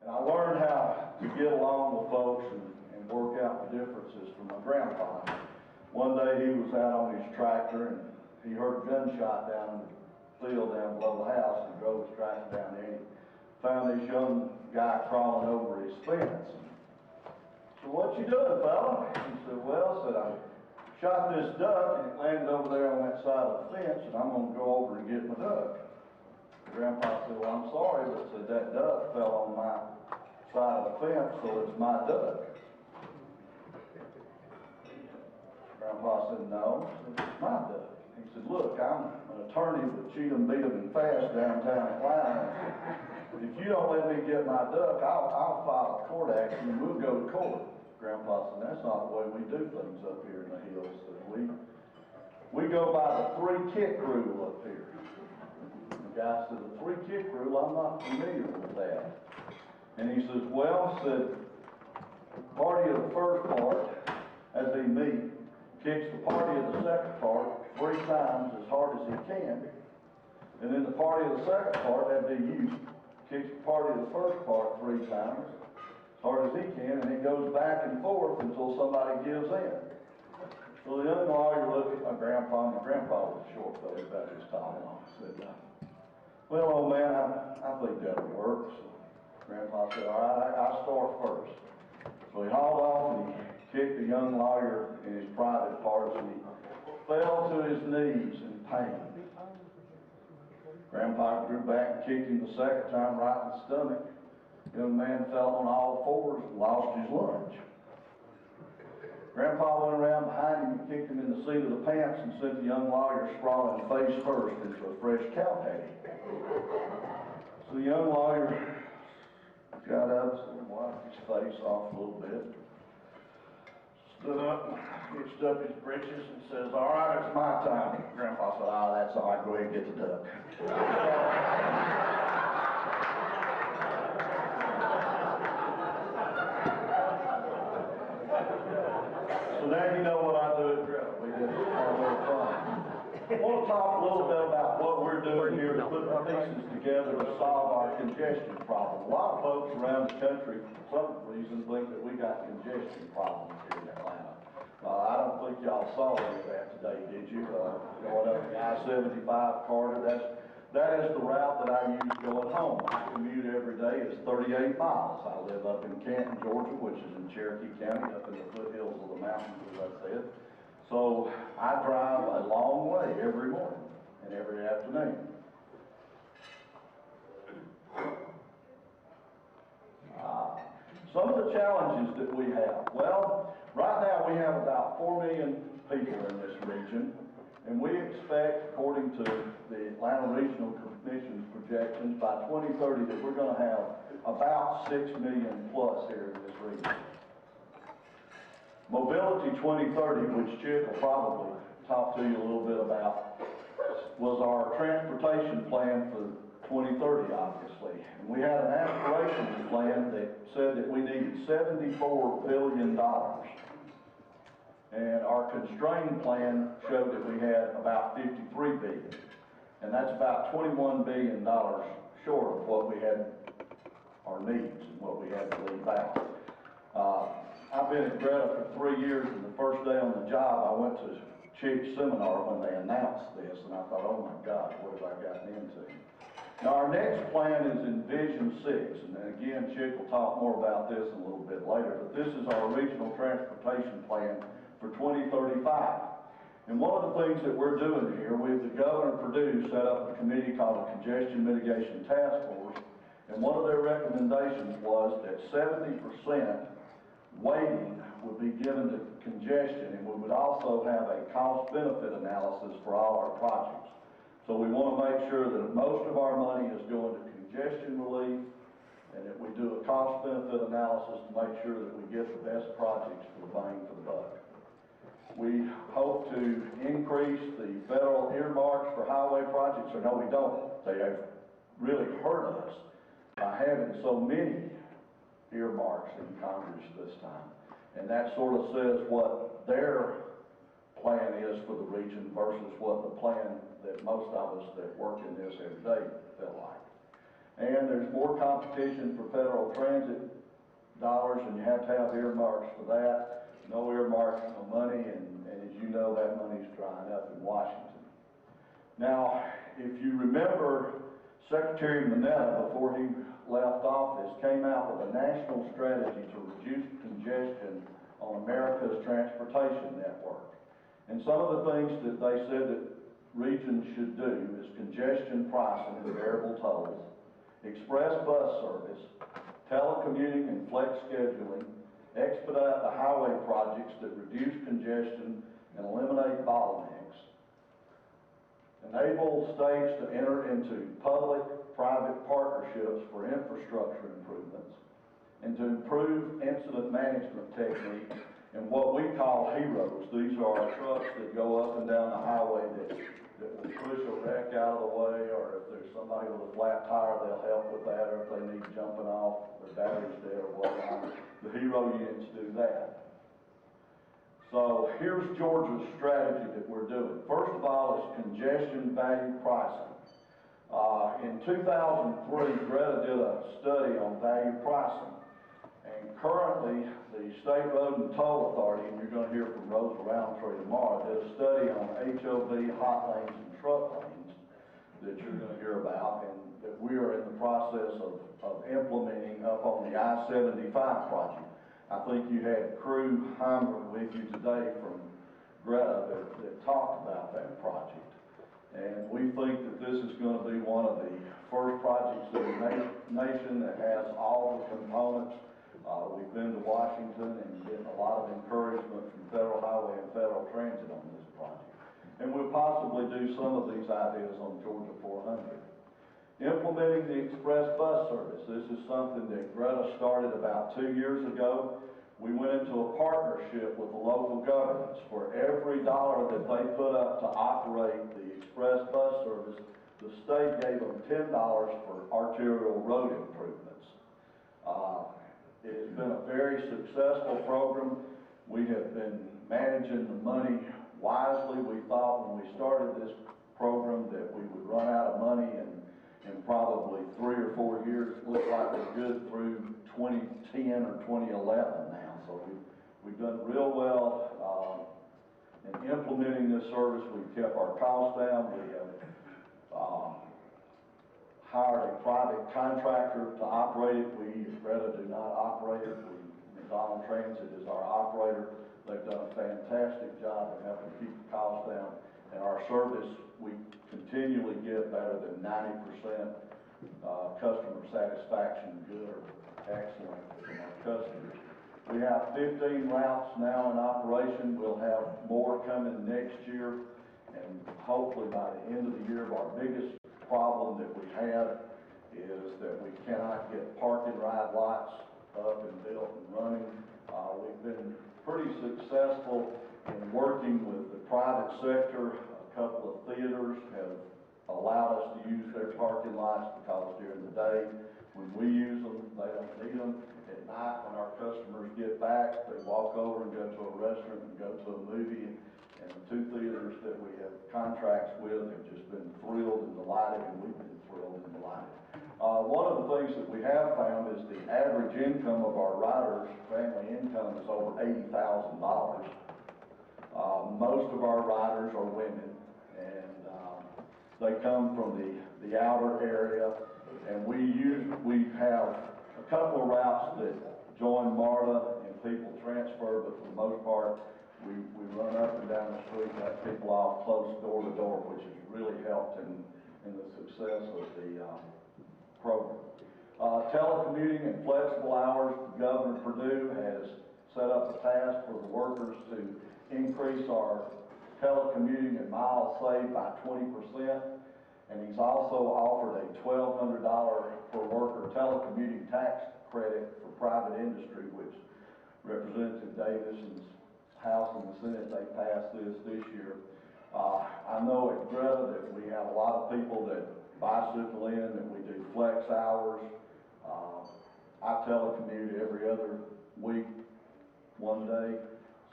And I learned how to get along with folks and work out the differences from my grandpa. One day he was out on his tractor and he heard a gunshot down in the field down below the house, and drove his tractor down there and he found this young guy crawling over his fence. So, "What you doing, fella?" He said, "Well," said, "I shot this duck and it landed over there on that side of the fence and I'm going to go over and get my duck." Grandpa said, "Well, I'm sorry, but," said, "that duck fell on my side of the fence, so it's my duck." Grandpa said, "No," "it's my duck." He said, "Look, I'm an attorney with Cheatham, Beatham, and Fast downtown Atlanta. If you don't let me get my duck, I'll file a court action and we'll go to court." Grandpa said, "That's not the way we do things up here in the hills. We go by the 3-kick rule up here." The guy said, "The 3-kick rule? I'm not familiar with that." And he says, "Well," said, "party of the first part, that'd be me, kicks the party of the second part 3 times as hard as he can. And then the party of the second part, that'd be you, kicks the party of the first part 3 times as hard as he can, and it goes back and forth until somebody gives in." So the young lawyer looked at my grandpa. My grandpa was a short fellow, about this tall, and I said, "Well, old man, I think that'll work." So Grandpa said, "All right, I'll start first." So he hauled off and he kicked the young lawyer in his private parts and he fell to his knees in pain. Grandpa drew back and kicked him the second time right in the stomach. The young man fell on all 4s and lost his lunch. Grandpa went around behind him and kicked him in the seat of the pants and sent the young lawyer sprawling face first into a fresh cow patty. So the young lawyer got up and wiped his face off a little bit, stood up, hitched up his breeches and says, "All right, it's my time." Grandpa said, "That's all right, go ahead and get the duck." So now you know what I do at Grill. We just have a little fun. I want to talk a little bit about what we're doing here to put the pieces together to solve our congestion problem. A lot of folks around the country, for some reason, think that we got congestion problems here in Atlanta. I don't think y'all saw any of that today, did you? Going up the I-75 corridor, that is the route that I use going home. I commute every day. It's 38 miles. I live up in Canton, Georgia, which is in Cherokee County, up in the foothills of the mountains, as I said. So I drive a long way every morning and every afternoon. Some of the challenges that we have. Well, right now we have about 4 million people in this region, and we expect, according to the Atlanta Regional Commission's projections, by 2030 that we're going to have about 6 million plus here in this region. Mobility 2030, which Chick will probably talk to you a little bit about, was our transportation plan for 2030, obviously. And we had an aspirations plan that said that we needed $74 billion. And our constrained plan showed that we had about $53 billion. And that's about $21 billion short of what we had, our needs, and what we had to leave out. I've been at Greta for 3 years, and the first day on the job, I went to Chick's seminar when they announced this, and I thought, oh my God, what have I gotten into? Now, our next plan is in Vision 6, and then again, Chick will talk more about this a little bit later, but this is our regional transportation plan for 2035. And one of the things that we're doing here, the Governor Perdue set up a committee called the Congestion Mitigation Task Force, and one of their recommendations was that 70% weighting would be given to congestion, and we would also have a cost-benefit analysis for all our projects. So we want to make sure that most of our money is going to congestion relief, and that we do a cost-benefit analysis to make sure that we get the best projects for the bang for the buck. We hope to increase the federal earmarks for highway projects, or no, we don't. They have really hurt us by having so many earmarks in Congress this time. And that sort of says what their plan is for the region versus what the plan that most of us that work in this every day feel like. And there's more competition for federal transit dollars, and you have to have earmarks for that. No earmarks, no money, and as you know, that money's drying up in Washington. Now, if you remember, Secretary Mineta, before he left office, came out with a national strategy to reduce congestion on America's transportation network. And some of the things that they said that regions should do is congestion pricing and variable tolls, express bus service, telecommuting and flex scheduling, expedite the highway projects that reduce congestion and eliminate bottlenecks, enable states to enter into public-private partnerships for infrastructure improvements, and to improve incident management techniques and what we call heroes. These are our trucks that go up and down the highway that will push a wreck out of the way, or if there's somebody with a flat tire, they'll help with that, or if they need jumping off, their battery's dead or whatnot. The hero units do that. So here's Georgia's strategy that we're doing. First of all is congestion value pricing. In 2003, Greta did a study on value pricing. And currently, the State Road and Toll Authority, and you're going to hear from Rosa Roundtree tomorrow, did a study on HOV, hot lanes, and truck lanes that you're going to hear about, and that we are in the process of implementing up on the I-75 project. I think you had Crew Heimer with you today from Greta that talked about that project. And we think that this is going to be one of the first projects in the nation that has all the components. We've been to Washington and getting a lot of encouragement from Federal Highway and Federal Transit on this project. And we'll possibly do some of these ideas on Georgia 400. Implementing the express bus service. This is something that Greta started about 2 years ago. We went into a partnership with the local governments. For every dollar that they put up to operate the express bus service, the state gave them $10 for arterial road improvements. It has been a very successful program. We have been managing the money wisely. We thought when we started this program that we would run out of money in probably 3 or 4 years. It looks like we're good through 2010 or 2011 now. So we've done real well in implementing this service. We've kept our costs down. We have hired a private contractor to operate it. We, Greta, do not operate it. McDonald Transit is our operator. They've done a fantastic job in helping keep the costs down. And our service, we continually get better than 90% customer satisfaction, good or excellent from our customers. We have 15 routes now in operation. We'll have more coming next year. And hopefully by the end of the year, our biggest problem that we have is that we cannot get parking ride lots up and built and running. We've been pretty successful in working with the private sector. A couple of theaters have allowed us to use their parking lots because during the day when we use them, they don't need them. At night when our customers get back, they walk over and go to a restaurant and go to a movie. And the 2 theaters that we have contracts with have just been thrilled and delighted, and we've been thrilled and delighted. One of the things that we have found is the average income of our riders, family income, is over $80,000. Most of our riders are women, and they come from the outer area, and we have a couple of routes that join MARTA and people transfer, but for the most part, we run up and down the street, let people off close door to door, which has really helped in the success of the program. Telecommuting and flexible hours. Governor Perdue has set up a task for the workers to increase our telecommuting and miles saved by 20%. And he's also offered a $1,200 per worker telecommuting tax credit for private industry, which Representative Davison's House and the Senate, they passed this year. I know at Greta that we have a lot of people that bicycle in, that we do flex hours. I telecommute every other week, 1 day.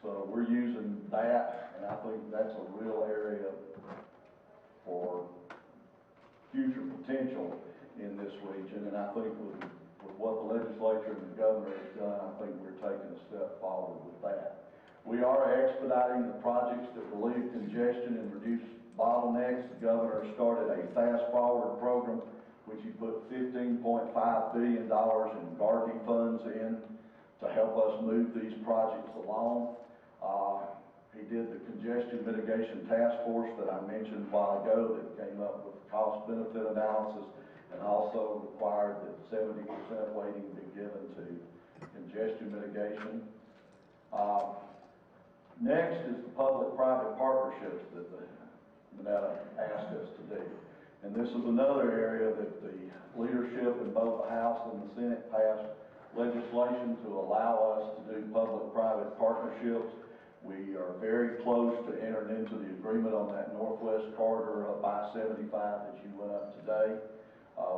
So we're using that, and I think that's a real area for future potential in this region, and I think with what the legislature and the governor has done, I think we're taking a step forward with that. We are expediting the projects that relieve congestion and reduce bottlenecks. The governor started a fast forward program, which he put $15.5 billion in GARDI funds in to help us move these projects along. He did the congestion mitigation task force that I mentioned a while ago that came up with cost-benefit analysis and also required that 70% weighting be given to congestion mitigation. Next is the public-private partnerships that the Minetta asked us to do. And this is another area that the leadership in both the House and the Senate passed legislation to allow us to do public-private partnerships. We are very close to entering into the agreement on that northwest corridor of I-75 that you went up today.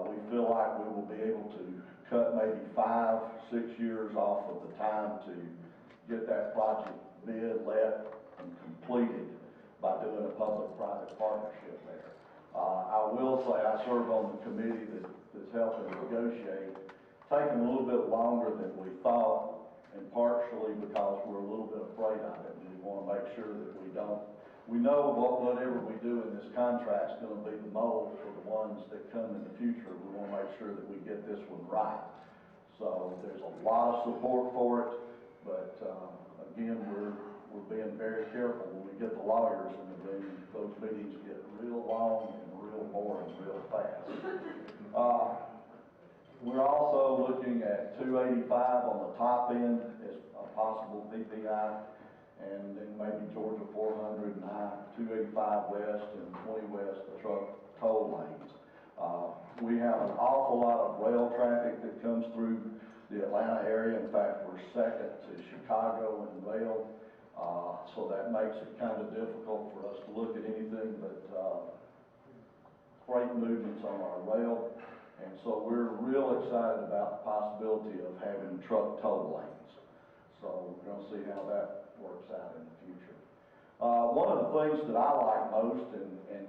We feel like we will be able to cut maybe 5-6 years off of the time to get that project bid, let, and completed by doing a public-private partnership there. I will say I serve on the committee that's helping negotiate. Taking a little bit longer than we thought, and partially because we're a little bit afraid of it, and we want to make sure that we know whatever we do in this contract is going to be the mold for the ones that come in the future. We want to make sure that we get this one right. So there's a lot of support for it, but again, we're being very careful when we get the lawyers in the room. Those meetings get real long and real boring real fast. We're also looking at 285 on the top end as a possible PPI, and then maybe Georgia 400 and 285 west and 20 west, the truck toll lanes. We have an awful lot of rail traffic that comes through the Atlanta area. In fact, we're second to Chicago in rail, so that makes it kind of difficult for us to look at anything but freight movements on our rail. And so we're real excited about the possibility of having truck toll lanes. So we're going to see how that works out in the future. One of the things that I like most and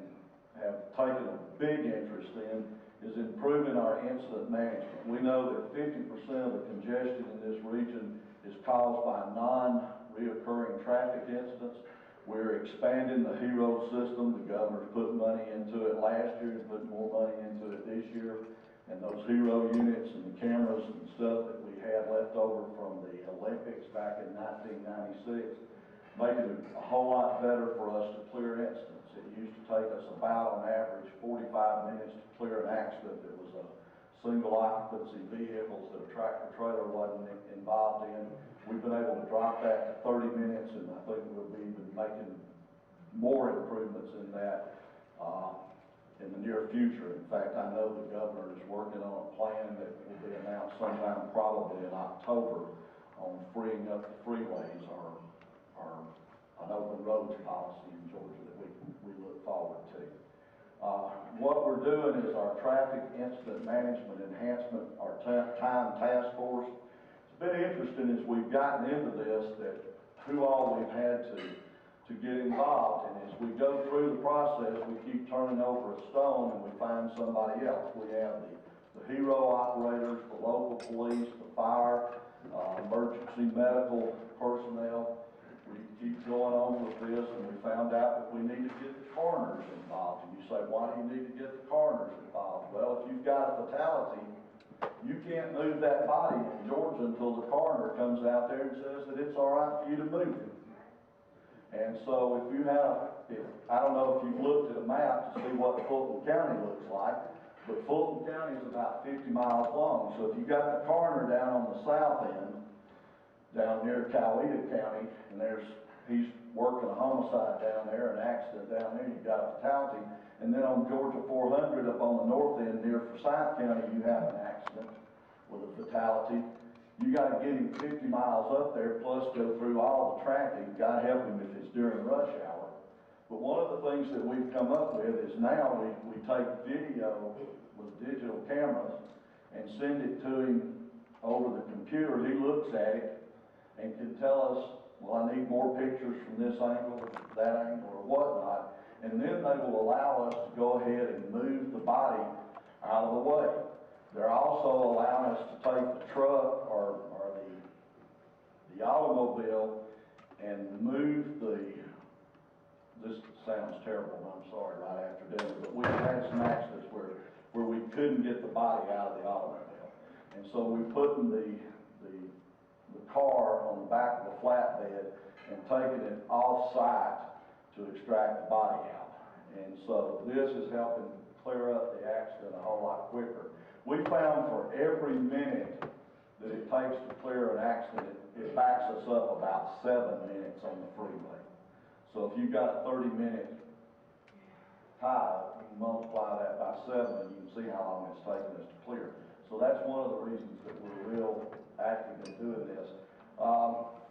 have taken a big interest in is improving our incident management. We know that 50% of the congestion in this region is caused by non-reoccurring traffic incidents. We're expanding the HERO system. The governor's put money into it last year and put more money into it this year. And those HERO units and the cameras and stuff that we had left over from the Olympics back in 1996 make it a whole lot better for us to clear incidents. It used to take us about, on average, 45 minutes to clear an accident that was a single occupancy vehicles that a tractor trailer wasn't involved in. We've been able to drop that to 30 minutes, and I think we'll be making more improvements in that in the near future. In fact, I know the governor is working on a plan that will be announced sometime probably in October on freeing up the freeways or an open roads policy in Georgia that we look forward to. What we're doing is our traffic incident management enhancement, our time task force. It's been interesting as we've gotten into this that who all we've had to get involved, and as we go through the process, we keep turning over a stone and we find somebody else. We have the HERO operators, the local police, the fire, emergency medical personnel. We keep going on with this, and we found out that we need to get the coroners involved. And you say, why do you need to get the coroners involved? Well, if you've got a fatality, you can't move that body in Georgia until the coroner comes out there and says that it's all right for you to move it. And so if you have, I don't know if you've looked at a map to see what Fulton County looks like, but Fulton County is about 50 miles long. So if you got the coroner down on the south end, down near Coweta County, and he's working a homicide down there, an accident down there, you've got a fatality. And then on Georgia 400 up on the north end near Forsyth County, you have an accident with a fatality. You got to get him 50 miles up there, plus go through all the traffic. You got to help him if it's during rush hour. But one of the things that we've come up with is now we take video with digital cameras and send it to him over the computer. He looks at it and can tell us, well, I need more pictures from this angle, that angle, or whatnot. And then they will allow us to go ahead and move the body out of the way. They're also allowing us to take the truck or the automobile and move this sounds terrible, and I'm sorry, right after dinner, but we had some accidents where we couldn't get the body out of the automobile. And so we putting the car on the back of the flatbed and taking it off-site to extract the body out. And so this is helping clear up the accident a whole lot quicker. We found for every minute that it takes to clear an accident, it backs us up about 7 minutes on the freeway. So if you've got a 30-minute tie-up, you can multiply that by 7 and you can see how long it's taken us to clear. So that's one of the reasons that we're real active in doing this.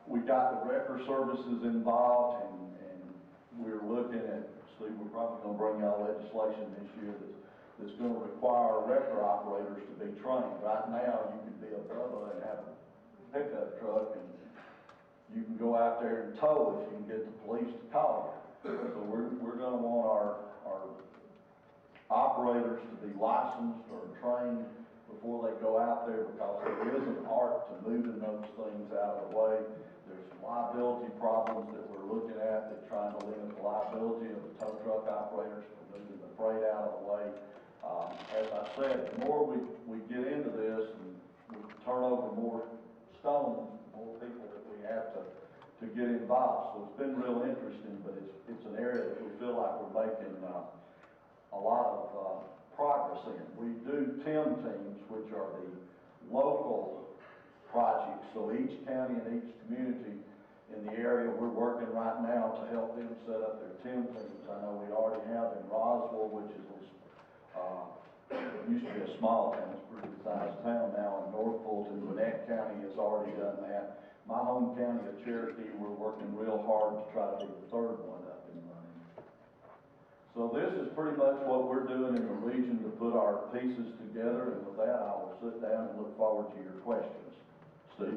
We got the wrecker services involved, and we're looking at, Steve, we're probably going to bring out legislation this year that's going to require wrecker operators to be trained. Right now, you can be a Bubba and have a pickup truck, and you can go out there and tow if you can get the police to call you. So we're going to want our operators to be licensed or trained before they go out there, because there is an art to moving those things out of the way. There's some liability problems that we're looking at, that trying to limit the liability of the tow truck operators for moving the freight out of the way. As I said, the more we get into this and we turn over more stones, the more people that we have to get involved. So it's been real interesting, but it's an area that we feel like we're making a lot of progress in. We do TIM teams, which are the local projects. So each county and each community in the area, we're working right now to help them set up their TIM teams. I know we already have in Roswell, which is it used to be a small town, it's a pretty good sized town now. In North Fulton, Gwinnett County has already done that. My home county of Cherokee, we're working real hard to try to get the third one up and running. So this is pretty much what we're doing in the region to put our pieces together, and with that, I will sit down and look forward to your questions. Steve?